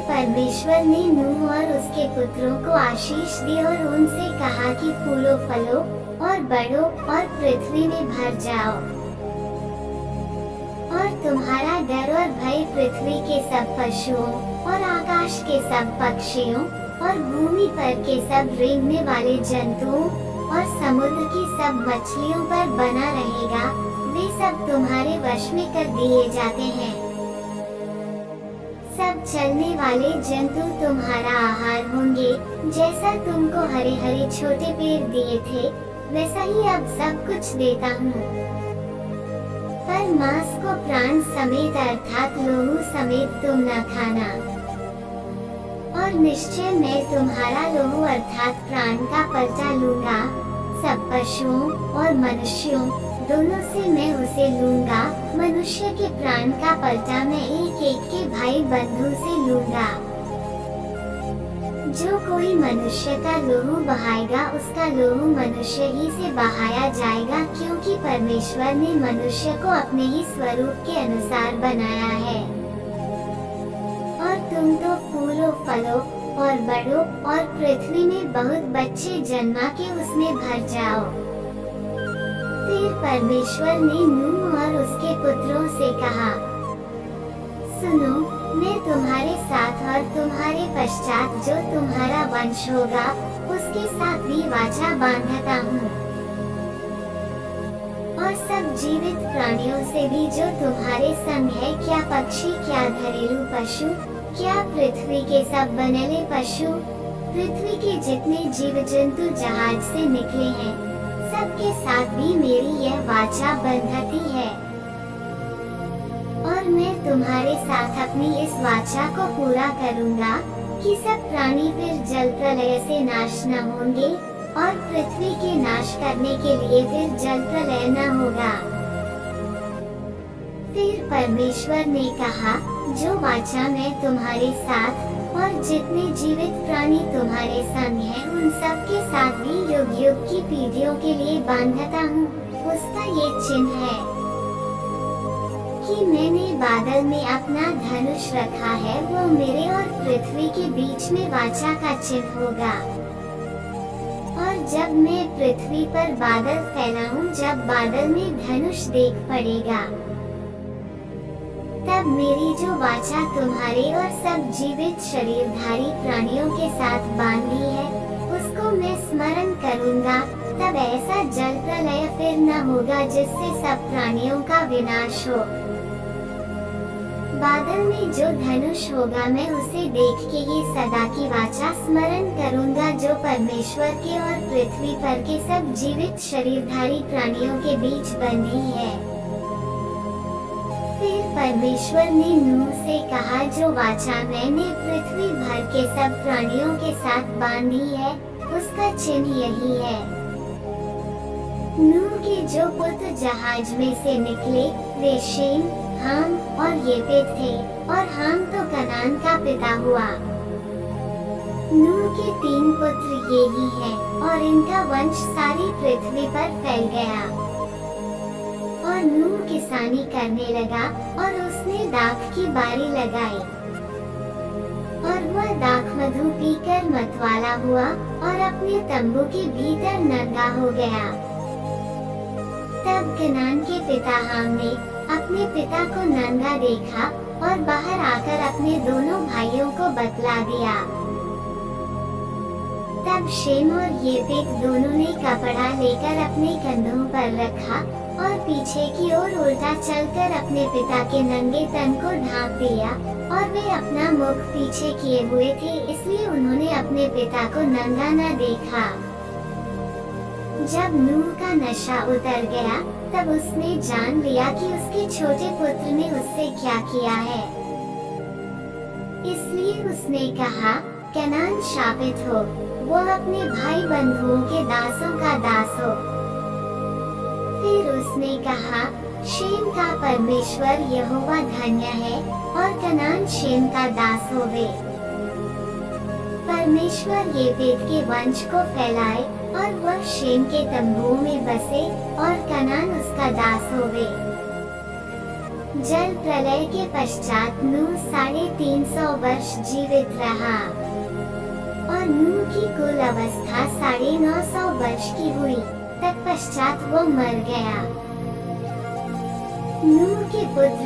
परमेश्वर ने नूह और उसके पुत्रों को आशीष दी और उनसे कहा कि फूलो फलो और बढ़ो और पृथ्वी में भर जाओ, और तुम्हारा डर और भय पृथ्वी के सब पशुओं और आकाश के सब पक्षियों और भूमि पर के सब रेंगने वाले जंतुओं और समुद्र की सब मछलियों पर बना रहेगा। वे सब तुम्हारे वश में कर दिए जाते हैं। सब चलने वाले जंतु तुम्हारा आहार होंगे। जैसा तुमको हरे हरे छोटे पेड़ दिए थे, वैसा ही अब सब कुछ देता हूँ। पर मांस को प्राण समेत अर्थात लोहू समेत तुम न खाना, और निश्चय मैं तुम्हारा लोहू अर्थात प्राण का पलटा लूंगा। सब पशुओं और मनुष्यों दोनों से मैं उसे लूंगा। मनुष्य के प्राण का पलटा मैं एक एक के भाई बंधु से लूंगा। जो कोई मनुष्य का लोहू बहाएगा, उसका लोहू मनुष्य ही से बहाया जाएगा, क्योंकि परमेश्वर ने मनुष्य को अपने ही स्वरूप के अनुसार बनाया है। और तुम तो फूलो फलो और बढ़ो और पृथ्वी में बहुत बच्चे जन्मा के उसमें भर जाओ। फिर परमेश्वर ने नूह और उसके पुत्रों से कहा, सुनो, मैं तुम्हारे साथ और तुम्हारे पश्चात जो तुम्हारा वंश होगा उसके साथ भी वाचा बांधता हूँ, और सब जीवित प्राणियों से भी जो तुम्हारे संग है, क्या पक्षी, क्या घरेलू पशु, क्या पृथ्वी के सब बनले पशु, पृथ्वी के जितने जीव जंतु जहाज से निकले हैं, सबके साथ भी मेरी यह वाचा बंधती है। और मैं तुम्हारे साथ अपनी इस वाचा को पूरा करूँगा कि सब प्राणी फिर जल प्रलय से नाश न होंगे, और पृथ्वी के नाश करने के लिए फिर जल प्रलय न होगा। फिर परमेश्वर ने कहा, जो वाचा मैं तुम्हारे साथ और जितने जीवित प्राणी तुम्हारे संग हैं, उन सब के साथ भी युग युग की पीढ़ियों के लिए बांधता हूँ, उसका ये चिन्ह है कि मैंने बादल में अपना धनुष रखा है। वो मेरे और पृथ्वी के बीच में वाचा का चिन्ह होगा। और जब मैं पृथ्वी पर बादल फैलाऊं, जब बादल में धनुष देख पड़ेगा, तब मेरी जो वाचा तुम्हारे और सब जीवित शरीरधारी प्राणियों के साथ बांधी है, उसको मैं स्मरण करूँगा। तब ऐसा जल प्रलय फिर न होगा जिससे सब प्राणियों का विनाश हो। बादल में जो धनुष होगा, मैं उसे देख के ये सदा की वाचा स्मरण करूँगा, जो परमेश्वर के और पृथ्वी पर के सब जीवित शरीरधारी प्राणियों के बीच बंधी है। फिर परमेश्वर ने नूह से कहा, जो वाचा मैंने पृथ्वी भर के सब प्राणियों के साथ बांधी है, उसका चिन्ह यही है। नूह के जो पुत्र जहाज में से निकले, वे शेम, हाम और येपेत थे, और हाम तो कनान का पिता हुआ। नूह के 3 पुत्र ये ही हैं, और इनका वंश सारी पृथ्वी पर फैल गया। और नूह किसानी करने लगा, और उसने दाख की बारी लगाई, और वह दाख मधु पीकर मतवाला हुआ, और अपने तंबू के भीतर नंगा हो गया। तब कनान के पिता हाम ने अपने पिता को नंगा देखा, और बाहर आकर अपने दोनों भाइयों को बतला दिया। तब शेम और येपेत दोनों ने कपड़ा लेकर अपने कंधों पर रखा, और पीछे की ओर उल्टा चलकर अपने पिता के नंगे तन को ढांप दिया, और वे अपना मुख पीछे किए हुए थे, इसलिए उन्होंने अपने पिता को नंगा न देखा। जब नूह का नशा उतर गया, तब उसने जान लिया कि उसके छोटे पुत्र ने उससे क्या किया है। इसलिए उसने कहा, कनान शापित हो, वो अपने भाई बंधुओं के दासों का दास हो। फिर उसने कहा, शेम का परमेश्वर यहोवा धन्य है, और कनान शेम का दास होवे। परमेश्वर येपेत के वंश को फैलाए, और वह शेम के तंबुओं में बसे, और कनान उसका दास होवे। जल प्रलय के पश्चात नूह 350 वर्ष जीवित रहा और नूह की कुल अवस्था 950 वर्ष की हुई। तत्पश्चात वो मर गया। नूह के पुत्र